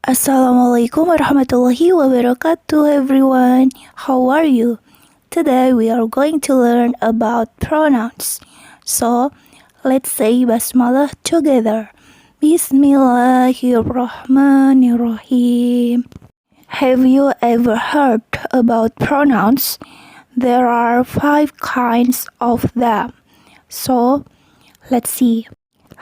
Assalamualaikum warahmatullahi wabarakatuh, everyone. How are you? Today we are going to learn about pronouns. So, let's say basmalah together. Bismillahirrahmanirrahim. Have you ever heard about pronouns? There are 5 kinds of them. So, let's see.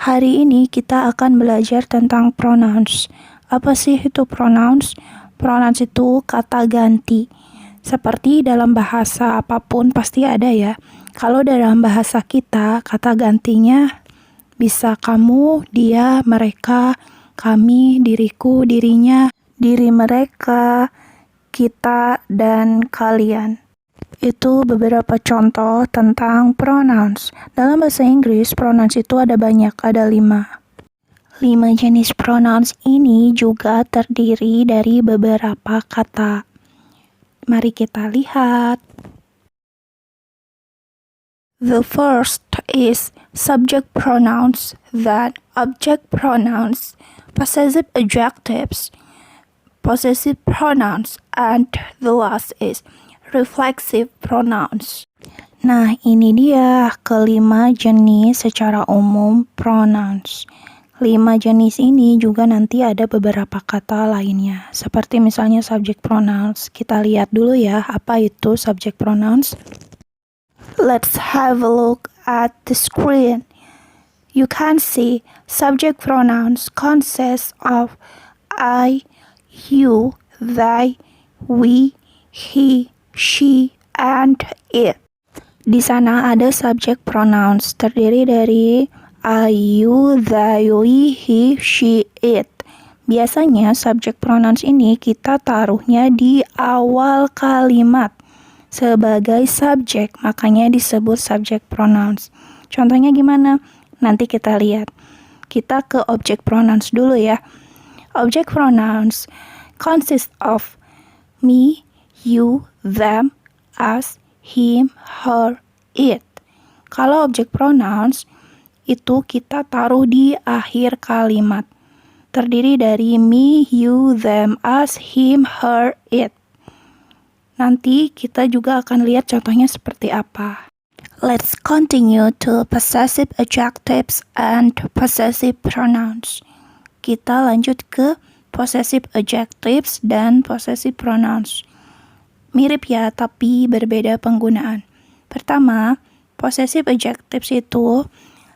Hari ini kita akan belajar tentang pronouns. Apa sih itu pronouns? Pronouns itu kata ganti. Seperti dalam bahasa apapun pasti ada ya. Kalau dalam bahasa kita, kata gantinya bisa kamu, dia, mereka, kami, diriku, dirinya, diri mereka, kita, dan kalian. Itu beberapa contoh tentang pronouns. Dalam bahasa Inggris, pronouns itu ada banyak, ada 5. 5 jenis pronouns ini juga terdiri dari beberapa kata. Mari kita lihat. The first is subject pronouns, then object pronouns, possessive adjectives, possessive pronouns, and the last is reflexive pronouns. Nah, ini dia kelima jenis secara umum pronouns. 5 jenis ini juga nanti ada beberapa kata lainnya. Seperti misalnya subject pronouns. Kita lihat dulu ya, apa itu subject pronouns. Let's have a look at the screen. You can see subject pronouns consist of I, you, they, we, he, she, and it. Di sana ada subject pronouns terdiri dari I, you, they, we, he, she, it. Biasanya subject pronouns ini kita taruhnya di awal kalimat sebagai subjek, makanya disebut subject pronouns. Contohnya gimana? Nanti kita lihat. Kita ke object pronouns dulu ya. Object pronouns consist of me, you, them, us, him, her, it. Kalau object pronouns itu kita taruh di akhir kalimat. Terdiri dari me, you, them, us, him, her, it. Nanti kita juga akan lihat contohnya seperti apa. Let's continue to possessive adjectives and possessive pronouns. Kita lanjut ke possessive adjectives dan possessive pronouns. Mirip ya, tapi berbeda penggunaan. Pertama, possessive adjectives itu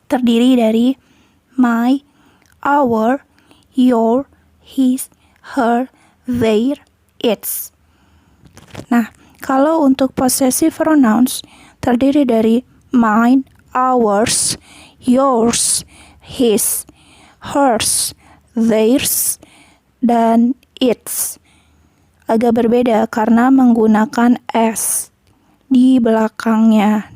terdiri dari my, our, your, his, her, their, its. Nah, kalau untuk possessive pronouns terdiri dari mine, ours, yours, his, hers, theirs, dan its. Agak berbeda karena menggunakan s di belakangnya.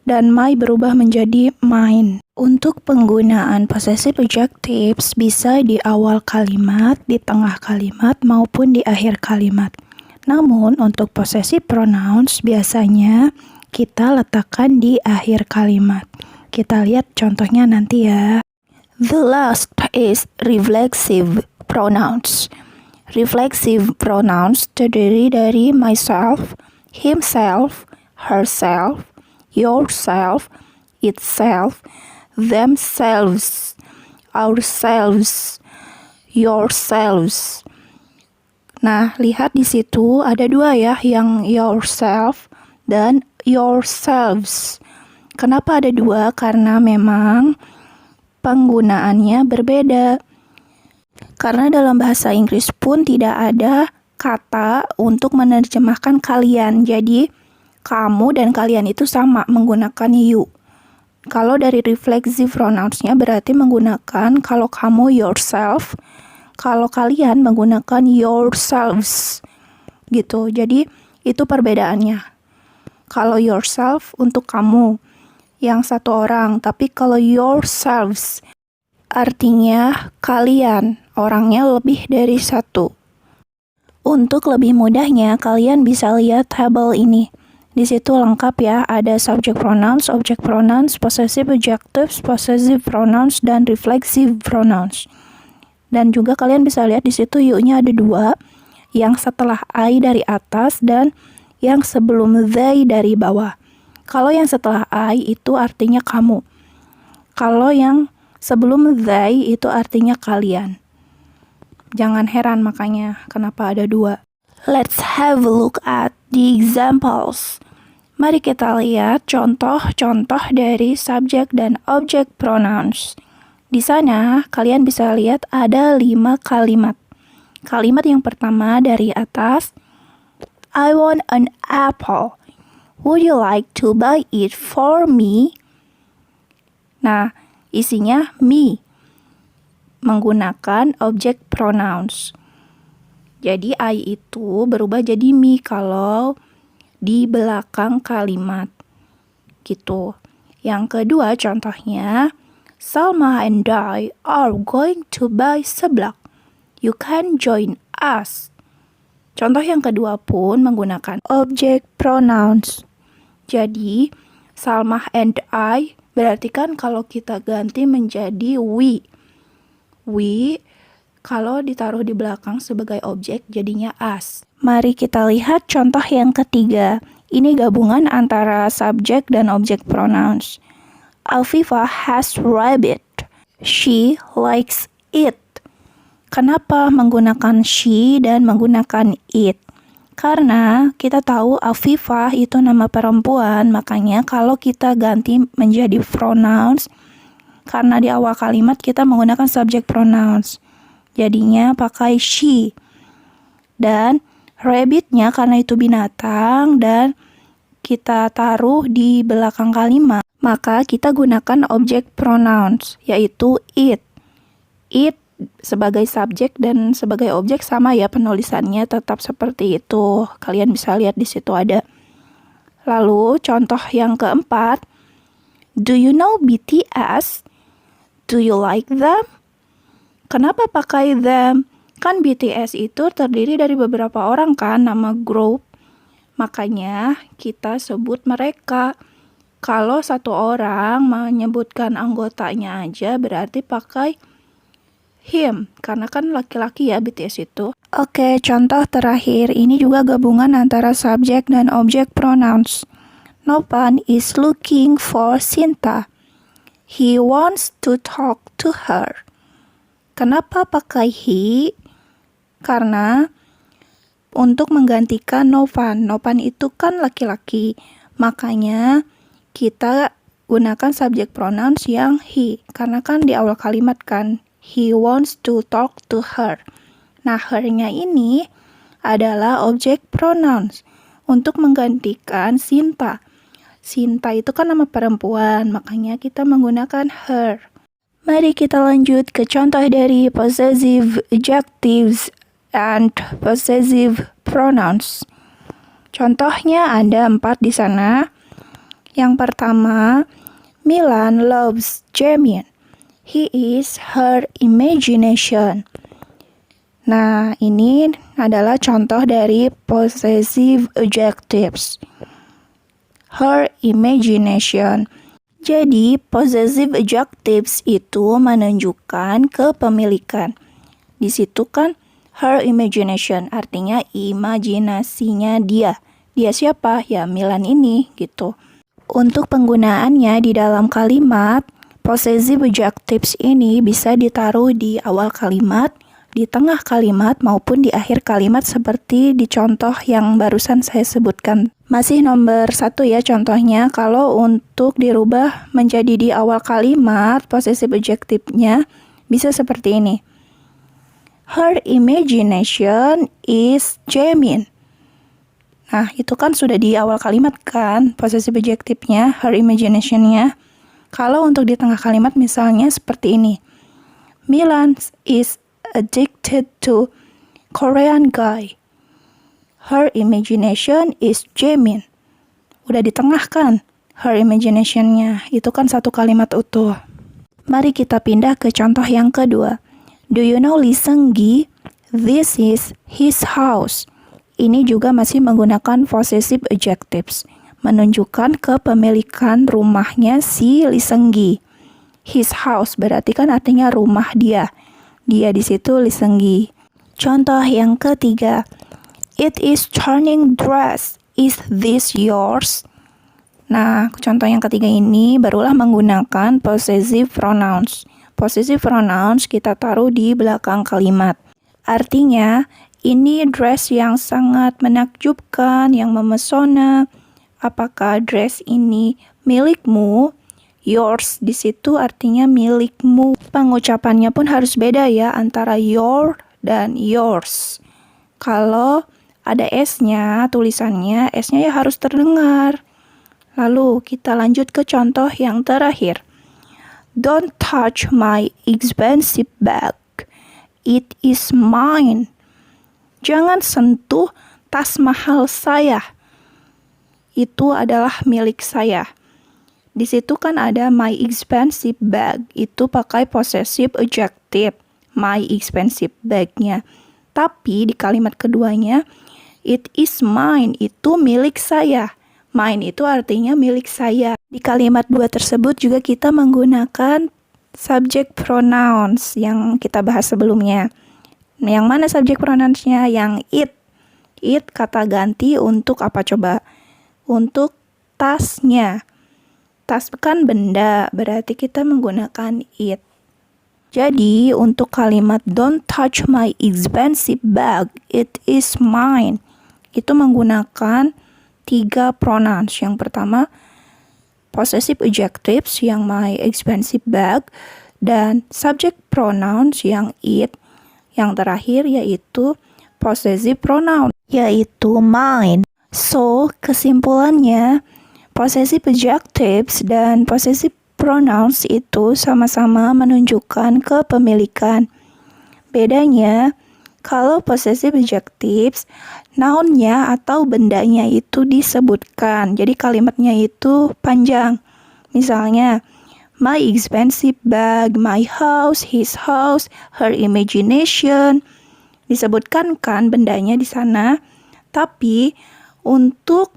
Dan my berubah menjadi mine. Untuk penggunaan possessive adjectives bisa di awal kalimat, di tengah kalimat, maupun di akhir kalimat. Namun, untuk possessive pronouns biasanya kita letakkan di akhir kalimat. Kita lihat contohnya nanti ya. The last is reflexive pronouns. Reflexive pronouns terdiri dari myself, himself, herself, yourself, itself, themselves, ourselves, yourselves. Nah, lihat di situ ada 2 ya, yang yourself dan yourselves. Kenapa ada 2? Karena memang penggunaannya berbeda. Karena dalam bahasa Inggris pun tidak ada kata untuk menerjemahkan kalian. Jadi, kamu dan kalian itu sama menggunakan you. Kalau dari reflexive pronouns-nya berarti menggunakan kalau kamu yourself, kalau kalian menggunakan yourselves. Gitu. Jadi itu perbedaannya. Kalau yourself untuk kamu yang satu orang, tapi kalau yourselves artinya kalian, orangnya lebih dari satu. Untuk lebih mudahnya kalian bisa lihat tabel ini. Di situ lengkap ya, ada subject pronouns, object pronouns, possessive adjectives, possessive pronouns, dan reflexive pronouns. Dan juga kalian bisa lihat di situ you-nya ada 2, yang setelah I dari atas dan yang sebelum they dari bawah. Kalau yang setelah I itu artinya kamu. Kalau yang sebelum they itu artinya kalian. Jangan heran makanya kenapa ada 2. Let's have a look at the examples. Mari kita lihat contoh-contoh dari subjek dan objek pronouns. Di sana kalian bisa lihat ada 5 kalimat. Kalimat yang pertama dari atas, I want an apple. Would you like to buy it for me? Nah, isinya me, menggunakan objek pronouns. Jadi I itu berubah jadi me kalau di belakang kalimat. Gitu. Yang kedua contohnya, Salma and I are going to buy seblak. You can join us. Contoh yang kedua pun menggunakan objek pronouns. Jadi, Salma and I berarti kan kalau kita ganti menjadi we. We kalau ditaruh di belakang sebagai objek jadinya us. Mari kita lihat contoh yang ketiga. Ini gabungan antara subjek dan objek pronouns. Alfifa has rabbit. She likes it. Kenapa menggunakan she dan menggunakan it? Karena kita tahu Alfifa itu nama perempuan, makanya kalau kita ganti menjadi pronouns, karena di awal kalimat kita menggunakan subject pronouns, jadinya pakai she. Dan rabbitnya karena itu binatang dan kita taruh di belakang kalimat, maka kita gunakan objek pronouns, yaitu it. It sebagai subjek dan sebagai objek sama ya penulisannya, tetap seperti itu. Kalian bisa lihat di situ ada. Lalu contoh yang keempat, do you know BTS? Do you like them? Kenapa pakai them? Kan BTS itu terdiri dari beberapa orang kan, nama grup. Makanya kita sebut mereka. Kalau satu orang menyebutkan anggotanya aja berarti pakai him, karena kan laki-laki ya BTS itu. Oke, contoh terakhir ini juga gabungan antara subjek dan objek pronouns. Novan is looking for Sinta. He wants to talk to her. Kenapa pakai he? Karena untuk menggantikan Novan. Novan itu kan laki-laki. Makanya kita gunakan subjek pronouns yang he. Karena kan di awal kalimat kan, he wants to talk to her. Nah, her-nya ini adalah objek pronouns untuk menggantikan Sinta. Sinta itu kan nama perempuan, makanya kita menggunakan her. Mari kita lanjut ke contoh dari possessive adjectives and possessive pronouns. Contohnya ada 4 di sana. Yang pertama, Milan loves Jamin. He is her imagination. Nah, ini adalah contoh dari possessive adjectives. Her imagination. Jadi, possessive adjectives itu menunjukkan kepemilikan. Di situ kan her imagination, artinya imajinasinya dia. Dia siapa? Ya, Milan ini, gitu. Untuk penggunaannya di dalam kalimat, possessive adjectives ini bisa ditaruh di awal kalimat, di tengah kalimat, maupun di akhir kalimat seperti di contoh yang barusan saya sebutkan. Masih nomor 1 ya contohnya, kalau untuk dirubah menjadi di awal kalimat, possessive adjective-nya bisa seperti ini. Her imagination is Jamin. Nah, itu kan sudah di awal kalimat kan, possessive adjective-nya, her imagination-nya. Kalau untuk di tengah kalimat misalnya seperti ini. Milan is addicted to Korean guy. Her imagination is Jamin. Udah di tengah kan, her imagination-nya. Itu kan satu kalimat utuh. Mari kita pindah ke contoh yang kedua. Do you know Lee Seung-gi? This is his house. Ini juga masih menggunakan possessive adjectives, menunjukkan kepemilikan rumahnya si Lee Seung-gi. His house berarti kan artinya rumah dia. dia di situ lisenggi. Contoh yang ketiga, it is turning dress. Is this yours? Nah, contoh yang ketiga ini barulah menggunakan possessive pronouns. Possessive pronouns kita taruh di belakang kalimat. Artinya, ini dress yang sangat menakjubkan, yang memesona. Apakah dress ini milikmu? Yours di situ artinya milikmu. Pengucapannya pun harus beda ya antara your dan yours. Kalau ada S-nya, tulisannya, S-nya ya harus terdengar. Lalu kita lanjut ke contoh yang terakhir. Don't touch my expensive bag. It is mine. Jangan sentuh tas mahal saya. Itu adalah milik saya. Di situ kan ada my expensive bag. Itu pakai possessive adjective. My expensive bag-nya. Tapi di kalimat keduanya, it is mine, itu milik saya. Mine itu artinya milik saya. Di kalimat dua tersebut juga kita menggunakan subject pronouns yang kita bahas sebelumnya. Nah, yang mana subject pronouns-nya? Yang it. It kata ganti untuk apa coba? Untuk tasnya. Tas kan benda, berarti kita menggunakan it. Jadi, untuk kalimat don't touch my expensive bag, it is mine. Itu menggunakan 3 pronouns. Yang pertama, possessive adjectives yang my expensive bag, dan subject pronouns yang it. Yang terakhir yaitu possessive pronoun, yaitu mine. So, kesimpulannya, possessive adjectives dan possessive pronouns itu sama-sama menunjukkan kepemilikan. Bedanya, kalau possessive adjectives, noun-nya atau bendanya itu disebutkan. Jadi kalimatnya itu panjang. Misalnya, my expensive bag, my house, his house, her imagination. Disebutkan kan bendanya di sana. Tapi untuk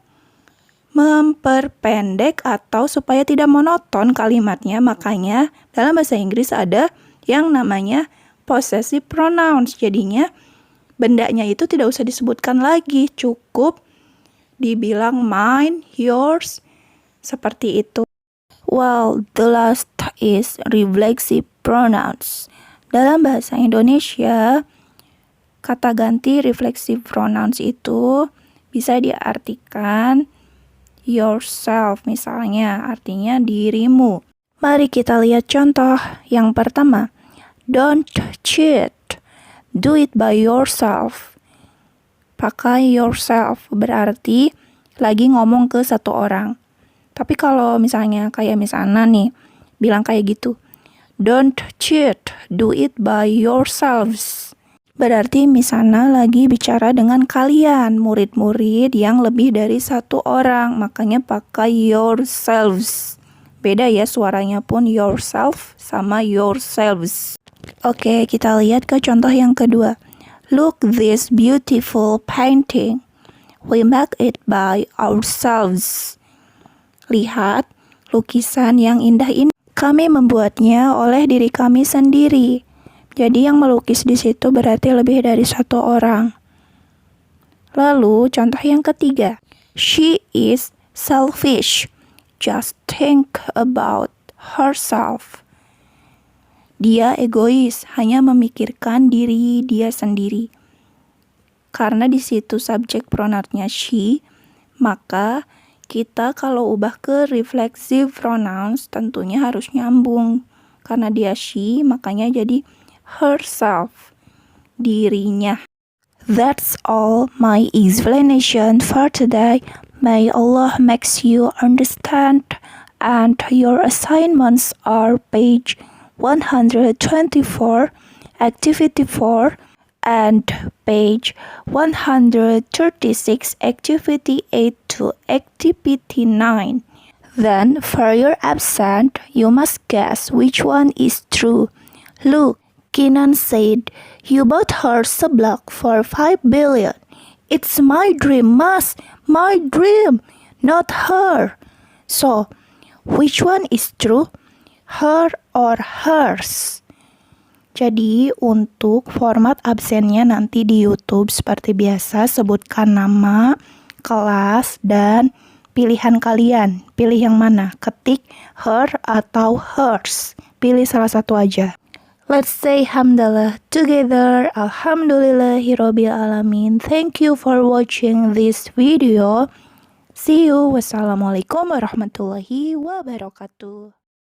memperpendek atau supaya tidak monoton kalimatnya, makanya dalam bahasa Inggris ada yang namanya possessive pronouns. Jadinya bendanya itu tidak usah disebutkan lagi, cukup dibilang mine, yours, seperti itu. Well, the last is reflexive pronouns. Dalam bahasa Indonesia, kata ganti reflexive pronouns itu bisa diartikan yourself, misalnya artinya dirimu. Mari kita lihat contoh yang pertama. Don't cheat. Do it by yourself. Pakai yourself berarti lagi ngomong ke satu orang. Tapi kalau misalnya kayak misalnya nih, bilang kayak gitu. Don't cheat. Do it by yourselves. Berarti misalnya lagi bicara dengan kalian, murid-murid yang lebih dari satu orang, makanya pakai yourselves. Beda ya suaranya pun, yourself sama yourselves. Oke, kita lihat ke contoh yang kedua. Look this beautiful painting. We make it by ourselves. Lihat lukisan yang indah ini. Kami membuatnya oleh diri kami sendiri. Jadi yang melukis di situ berarti lebih dari satu orang. Lalu contoh yang ketiga. She is selfish. Just think about herself. Dia egois, hanya memikirkan diri dia sendiri. Karena di situ subjek pronounnya she, maka kita kalau ubah ke reflexive pronouns tentunya harus nyambung. Karena dia she, makanya jadi herself, dirinya. That's all my explanation for today. May Allah makes you understand, and your assignments are page 124, activity 4, and page 136, activity 8 to activity 9. Then, for your absent, you must guess which one is true. Look, Kinan said, you bought her seblak for 5 billion. It's my dream, Mas. My dream, not her. So, which one is true? Her or hers? Jadi untuk format absennya nanti di YouTube seperti biasa, sebutkan nama, kelas, dan pilihan kalian. Pilih yang mana? Ketik her atau hers. Pilih salah satu aja. Let's say hamdalah together. Alhamdulillahirabbil alamin. Thank you for watching this video. See you. Wassalamualaikum warahmatullahi wabarakatuh.